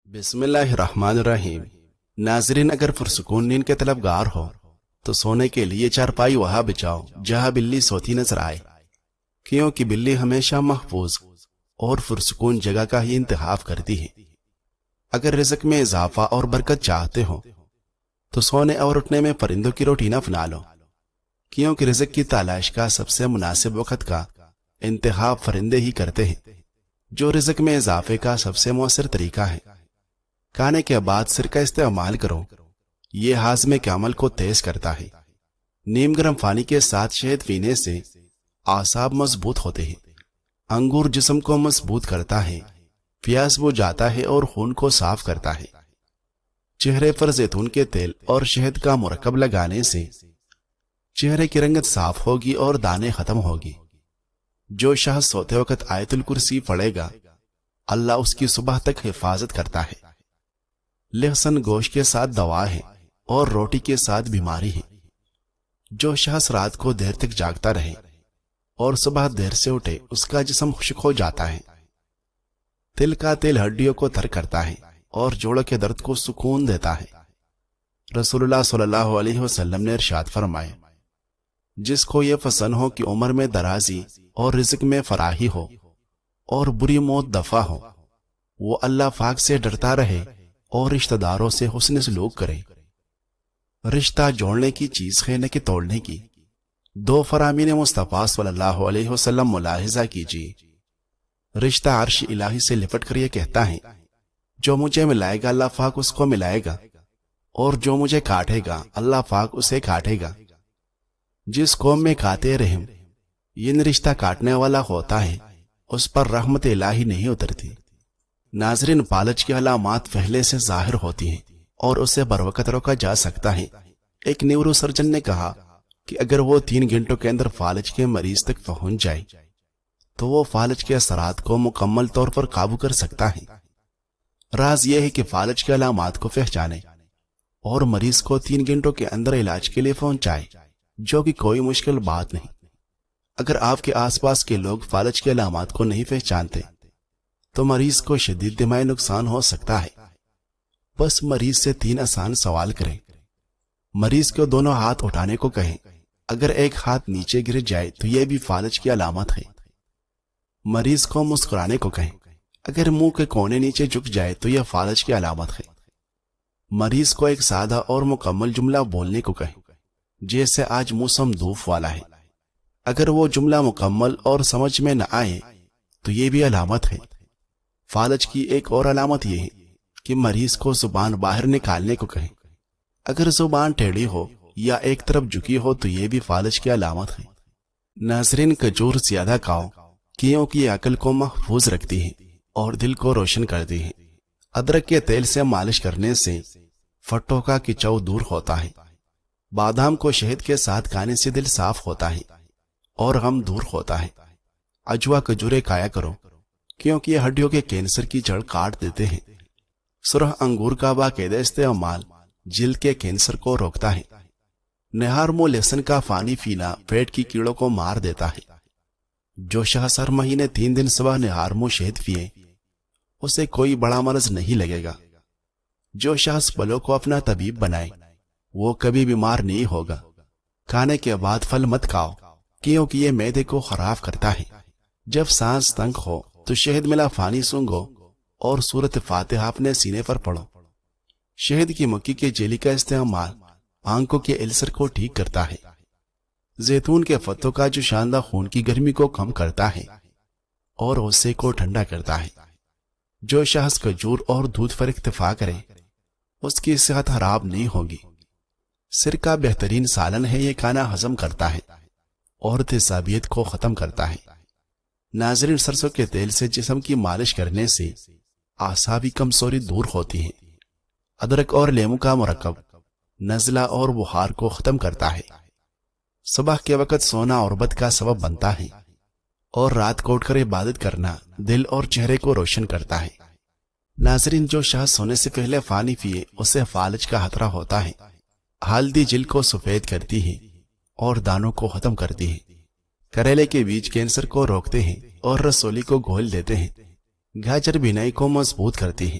بسم اللہ الرحمن الرحیم۔ ناظرین، اگر پرسکون نیند کے طلبگار ہو تو سونے کے لیے چارپائی وہاں بچاؤ جہاں بلی سوتی نظر آئے، کیونکہ بلی ہمیشہ محفوظ اور پرسکون جگہ کا ہی انتخاب کرتی ہے۔ اگر رزق میں اضافہ اور برکت چاہتے ہو تو سونے اور اٹھنے میں پرندوں کی روٹین اپنا لو، کیونکہ رزق کی تلاش کا سب سے مناسب وقت کا انتخاب پرندے ہی کرتے ہیں، جو رزق میں اضافے کا سب سے مؤثر طریقہ ہے۔ کھانے کے بعد سرکہ استعمال کرو، یہ ہاضمے کے عمل کو تیز کرتا ہے۔ نیم گرم پانی کے ساتھ شہد پینے سے اعصاب مضبوط ہوتے ہیں۔ انگور جسم کو مضبوط کرتا ہے، پیاس بجھاتا ہے اور خون کو صاف کرتا ہے۔ چہرے پر زیتون کے تیل اور شہد کا مرکب لگانے سے چہرے کی رنگت صاف ہوگی اور دانے ختم ہوگی۔ جو شخص سوتے وقت آیت الکرسی پڑھے گا، اللہ اس کی صبح تک حفاظت کرتا ہے۔ لہسن گوشت کے ساتھ دوا ہے اور روٹی کے ساتھ بیماری ہے۔ جو شخص رات کو دیر تک جاگتا رہے اور صبح دیر سے اٹھے، اس کا جسم خشک ہو جاتا ہے۔ تل کا تیل ہڈیوں کو تر کرتا ہے اور جوڑوں کے درد کو سکون دیتا ہے۔ رسول اللہ صلی اللہ علیہ وسلم نے ارشاد فرمایا، جس کو یہ پسند ہو کہ عمر میں درازی اور رزق میں فراخی ہو اور بری موت دفع ہو، وہ اللہ پاک سے ڈرتا رہے اور رشتہ داروں سے حسن سلوک کرے۔ رشتہ جوڑنے کی چیز ہے نہ کہ توڑنے کی۔ دو فرامین مصطفیٰ صلی اللہ علیہ وسلم ملاحظہ کیجیے۔ رشتہ عرش الہی سے لپٹ کر یہ کہتا ہے، جو مجھے ملائے گا اللہ پاک اس کو ملائے گا، اور جو مجھے کاٹے گا اللہ پاک اسے کاٹے گا۔ جس قوم میں کاتے رحم یہ رشتہ کاٹنے والا ہوتا ہے، اس پر رحمت الہی نہیں اترتی۔ ناظرین، فالج کی علامات پہلے سے ظاہر ہوتی ہیں اور اسے بروقت روکا جا سکتا ہے۔ ایک نیورو سرجن نے کہا کہ اگر وہ 3 گھنٹوں کے اندر فالج کے مریض تک پہنچ جائے تو وہ فالج کے اثرات کو مکمل طور پر قابو کر سکتا ہے۔ راز یہ ہے کہ فالج کے علامات کو پہچانے اور مریض کو 3 گھنٹوں کے اندر علاج کے لیے پہنچائے، جو کہ کوئی مشکل بات نہیں۔ اگر آپ کے آس پاس کے لوگ فالج کے علامات کو نہیں پہچانتے تو مریض کو شدید دماغی نقصان ہو سکتا ہے۔ بس مریض سے 3 آسان سوال کریں۔ مریض کو دونوں ہاتھ اٹھانے کو کہیں۔ اگر ایک ہاتھ نیچے گر جائے تو یہ بھی فالج کی علامت ہے۔ مریض کو مسکرانے کو کہیں۔ اگر منہ کے کونے نیچے جھک جائے تو یہ فالج کی علامت ہے۔ مریض کو ایک سادہ اور مکمل جملہ بولنے کو کہیں، جیسے آج موسم دھوپ والا ہے۔ اگر وہ جملہ مکمل اور سمجھ میں نہ آئے تو یہ بھی علامت ہے۔ فالج کی ایک اور علامت یہ ہے کہ مریض کو زبان باہر نکالنے کو کہیں۔ اگر زبان ٹیڑھی ہو یا ایک طرف جھکی ہو تو یہ بھی فالج کی علامت ہے۔ ناظرین، کھجور زیادہ کھاؤ، کیونکہ یہ عقل کو محفوظ رکھتی ہے اور دل کو روشن کرتی ہے۔ ادرک کے تیل سے مالش کرنے سے فٹوں کا کچاؤ دور ہوتا ہے۔ بادام کو شہد کے ساتھ کھانے سے دل صاف ہوتا ہے اور غم دور ہوتا ہے۔ اجوا کھجورے کھایا کرو، کیونکہ یہ ہڈیوں کے کینسر کی جڑ کاٹ دیتے ہیں۔ سرخ انگور کا باقاعدہ استعمال جلد کے کینسر کو روکتا ہے۔ نہار منہ لہسن کا پانی پینا پیٹ کی کیڑوں کو مار دیتا ہے۔ جو شخص ہر مہینے 3 دن صبح نہار منہ شہد پیے، اسے کوئی بڑا مرض نہیں لگے گا۔ جو شخص پھلوں کو اپنا طبیب بنائے، وہ کبھی بیمار نہیں ہوگا۔ کھانے کے بعد پھل مت کھاؤ، کیونکہ یہ معدے کو خراب کرتا ہے۔ جب سانس تنگ ہو تو شہد ملا پانی سونگھو اور سورت فاتحہ اپنے سینے پر پڑھو۔ شہد کی مکھی کے جیلی کا استعمال آنکھوں کے السر کو ٹھیک کرتا ہے۔ زیتون کے پتوں کا جو شاندار خون کی گرمی کو کم کرتا ہے اور غصے کو ٹھنڈا کرتا ہے۔ جو شخص کھجور اور دودھ پر اکتفا کرے، اس کی صحت خراب نہیں ہوگی۔ سرکہ بہترین سالن ہے، یہ کھانا ہضم کرتا ہے اور تیزابیت کو ختم کرتا ہے۔ ناظرین، سرسوں کے تیل سے جسم کی مالش کرنے سے اعصابی کمزوری دور ہوتی ہے۔ ادرک اور لیمو کا مرکب نزلہ اور بخار کو ختم کرتا ہے۔ صبح کے وقت سونا عربت کا سبب بنتا ہے اور رات کو اٹھ کر عبادت کرنا دل اور چہرے کو روشن کرتا ہے۔ ناظرین، جو شخص سونے سے پہلے پانی پیے اسے فالج کا خطرہ ہوتا ہے۔ ہلدی جلد کو سفید کرتی ہے اور دانوں کو ختم کرتی ہے۔ کریلے کے بیج کینسر کو روکتے ہیں اور رسولی کو گھول دیتے ہیں۔ گاجر بینائی کو مضبوط کرتی ہے۔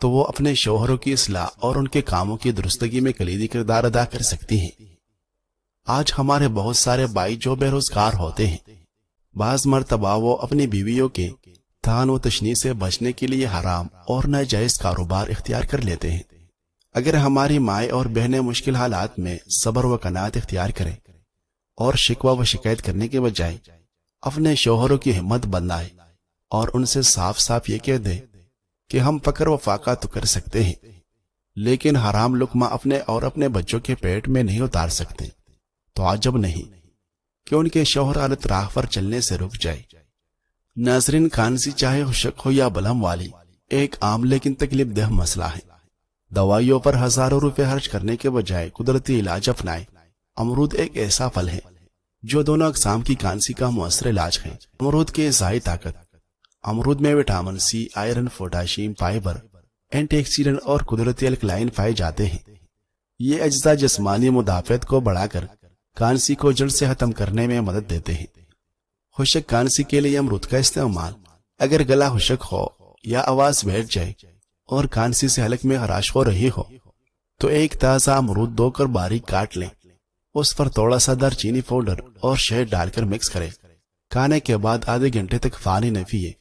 تو وہ اپنے شوہروں کی اصلاح اور ان کے کاموں کی درستگی میں کلیدی کردار ادا کر سکتی ہیں۔ آج ہمارے بہت سارے بھائی جو بے روزگار ہوتے ہیں، بعض مرتبہ وہ اپنی بیویوں کے تان و تشنی سے بچنے کے لیے حرام اور ناجائز کاروبار اختیار کر لیتے ہیں۔ اگر ہماری مائیں اور بہنیں مشکل حالات میں صبر و قناعت اختیار کریں اور شکوہ و شکایت کرنے کے بجائے اپنے شوہروں کی ہمت بندائیں اور ان سے صاف صاف یہ کہہ دیں کہ ہم فقر و فاقہ تو کر سکتے ہیں لیکن حرام لقمہ اپنے اور اپنے بچوں کے پیٹ میں نہیں اتار سکتے، تو عجب نہیں کہ ان کے شوہر غلط راہ پر چلنے سے رک جائے۔ ناظرین، کھانسی چاہے خشک ہو یا بلہم والی ایک عام لیکن تکلیف دہ مسئلہ ہے۔ دوائیوں پر ہزاروں روپے خرچ کرنے کے بجائے قدرتی علاج اپنائیں۔ امرود ایک ایسا پھل ہے جو دونوں اقسام کی کھانسی کا مؤثر علاج ہے۔ امرود کی غذائی طاقت: امرود میں vitamin C, iron, potassium, fibre, antioxidant اور قدرتی الکلائن پائے جاتے ہیں۔ یہ اجزاء جسمانی مدافعت کو بڑھا کر کھانسی کو جڑ سے ختم کرنے میں مدد دیتے ہیں۔ خشک کھانسی کے لیے امرود کا استعمال: اگر گلا خشک ہو یا آواز بیٹھ جائے اور کھانسی سے حلق میں خراش ہو رہی ہو تو ایک تازہ امرود دھو کر باریک کاٹ لیں، اس پر تھوڑا سا دار چینی پاؤڈر اور شہد ڈال کر مکس کریں۔ کھانے کے بعد آدھے گھنٹے تک پانی نہ پیے۔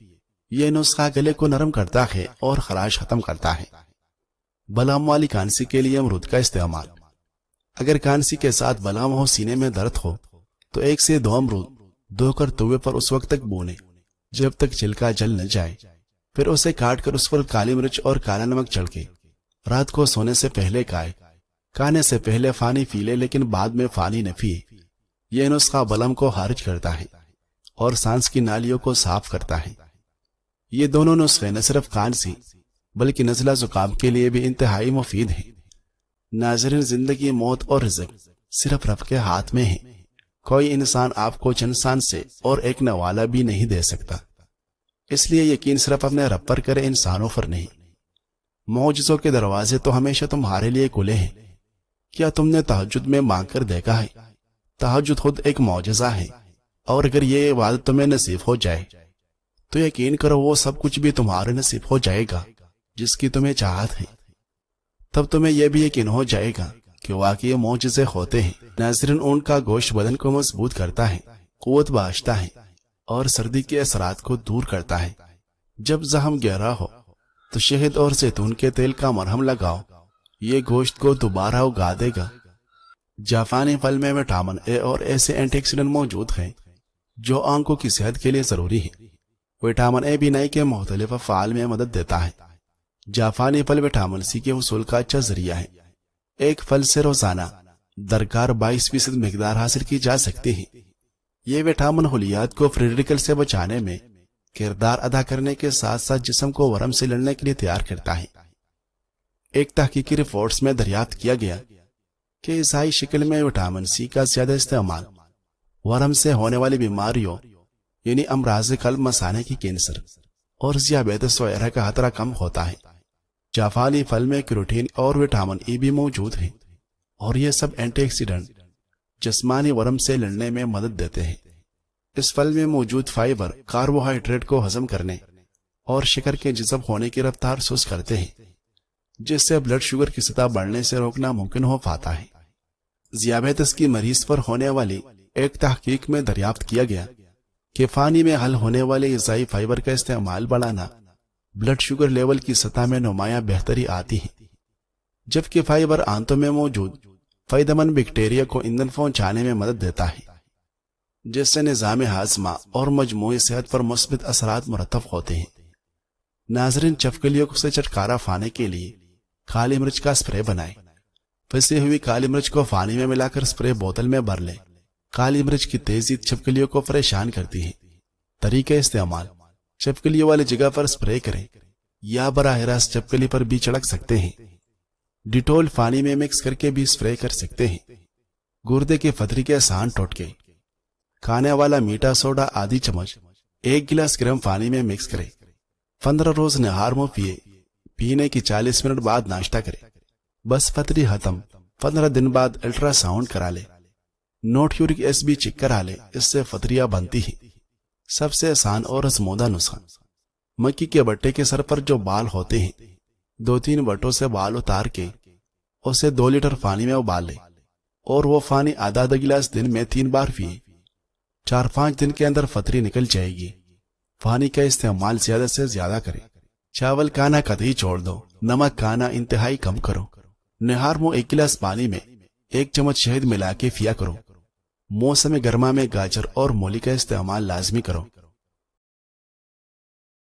یہ نسخہ گلے کو نرم کرتا ہے اور خراش ختم کرتا ہے۔ بلغم والی کھانسی کے لیے امرود کا استعمال: اگر کھانسی کے ساتھ بلغم ہو، سینے میں درد ہو تو 1 سے 2 امرود دھو کر توے پر اس وقت تک بھونیں جب تک چھلکا جل نہ جائے، پھر اسے کاٹ کر اس پر کالی مرچ اور کالا نمک چھڑکے رات کو سونے سے پہلے کھائے۔ کھانے سے پہلے پانی پی لے لیکن بعد میں پانی نہ پیے۔ یہ نسخہ بلغم کو خارج کرتا ہے اور سانس کی نالیوں کو صاف کرتا ہے۔ یہ دونوں نسخے نہ صرف کھانسی بلکہ نزلہ زکام کے لیے بھی انتہائی مفید ہیں۔ ناظرین، زندگی، موت اور رزق صرف رب کے ہاتھ میں ہے۔ کوئی انسان آپ کو چند سانس سے اور ایک نوالہ بھی نہیں دے سکتا، اس لیے یقین صرف اپنے رب پر کرے، انسانوں پر نہیں۔ معجزوں کے دروازے تو ہمیشہ تمہارے لیے کھلے ہیں۔ کیا تم نے تہجد میں مانگ کر دیکھا ہے؟ تہجد خود ایک معجزہ ہے، اور اگر یہ عبادت تمہیں نصیب ہو جائے تو یقین کرو وہ سب کچھ بھی تمہارے نصیب ہو جائے گا جس کی تمہیں چاہت ہے۔ تب تمہیں یہ بھی یقین ہو جائے گا کہ واقعی معجزے ہوتے ہیں۔ ناظرین، اونٹ کا گوشت بدن کو مضبوط کرتا ہے، قوت بخشتا ہے اور سردی کے اثرات کو دور کرتا ہے۔ جب زخم گہرا ہو تو شہد اور زیتون کے تیل کا مرہم لگاؤ، یہ گوشت کو دوبارہ اگا دے گا۔ جاپانی پھل میں وٹامن اے اور ایسے اینٹی آکسیڈنٹ موجود ہیں جو آنکھوں کی صحت کے لیے ضروری ہے۔ وٹامن اے بینائی کے مختلف افعال میں مدد دیتا ہے۔ جاپانی پھل وٹامن سی کے حصول کا اچھا ذریعہ ہے۔ ایک پھل سے روزانہ درکار 22% مقدار حاصل کی جا سکتی ہے۔ یہ وٹامن خلیات کو فری ریڈیکل سے بچانے میں کردار ادا کرنے کے ساتھ ساتھ جسم کو ورم سے لڑنے کے لیے تیار کرتا ہے۔ ایک تحقیقی رپورٹس میں دریافت کیا گیا کہ غذائی شکل میں وٹامن سی کا زیادہ استعمال ورم سے ہونے والی بیماریوں یعنی امراض قلب، مثانے کی کینسر اور ذیابیطس وغیرہ کا خطرہ کم ہوتا ہے۔ جاپانی پھل میں کیروٹین اور وٹامن ای بھی موجود ہیں، اور یہ سب اینٹی آکسیڈنٹ جسمانی ورم سے لڑنے میں مدد دیتے ہیں۔ اس پھل میں موجود فائبر کاربوہائیڈریٹ کو ہضم کرنے اور شکر کے جذب ہونے کی رفتار سست کرتے ہیں، جس سے بلڈ شوگر کی سطح بڑھنے سے روکنا ممکن ہو پاتا ہے۔ ذیابیطس کی مریض پر ہونے والی ایک تحقیق میں دریافت کیا گیا کہ پانی میں حل ہونے والے غذائی فائبر کا استعمال بڑھانا بلڈ شوگر لیول کی سطح میں نمایاں بہتری آتی ہے، جبکہ فائبر آنتوں میں موجود فائدہ مند بیکٹیریا کو ایندھن پہنچانے میں مدد دیتا ہے، جس سے نظام ہاضمہ اور مجموعی صحت پر مثبت اثرات مرتب ہوتے ہیں۔ ناظرین، چپکلیوں سے چھٹکارا پانے کے لیے کالی مرچ کا اسپرے بنائیں۔ پسی ہوئی کالی مرچ کو پانی میں ملا کر اسپرے بوتل میں بھر لیں۔ کالی مرچ کی تیزی چھپکلیوں کو پریشان کرتی ہے۔ طریقہ استعمال: چھپکلیوں والی جگہ پر اسپرے کریں یا براہ راست چھپکلی پر بھی چھڑک سکتے ہیں۔ ڈیٹول پانی میں مکس کر کے بھی اسپرے کر سکتے ہیں۔ گردے کی پتھری کے آسان ٹوٹکے: کھانے والا میٹھا سوڈا آدھی چمچ 1 گلاس گرم پانی میں مکس کریں۔ 15 روز نہار منہ پیے، پینے کی 40 منٹ بعد ناشتہ کریں۔ بس پتھری ختم۔ 15 دن بعد الٹرا ساؤنڈ کرا لے۔ نوٹ یورک ایسڈ بھی چیک کرا لے، اس سے پتھریاں بنتی ہیں۔ سب سے آسان اور آزمودہ نسخہ: مکھی کے بٹے کے سر پر جو بال ہوتے ہیں 2-3 بٹوں سے بال اتار کے اسے 2 لیٹر پانی میں ابال لے اور وہ پانی آدھا گلاس دن میں 3 بار پیے۔ 4-5 دن کے اندر فطری نکل جائے گی۔ پانی کا استعمال زیادہ سے زیادہ کرے۔ چاول کھانا قطعی چھوڑ دو، نمک کھانا انتہائی کم کرو۔ نہار منہ 1 گلاس پانی میں 1 چمچ شہد ملا کے پیا کرو۔ موسم گرما میں گاجر اور مولی کا استعمال لازمی کرو۔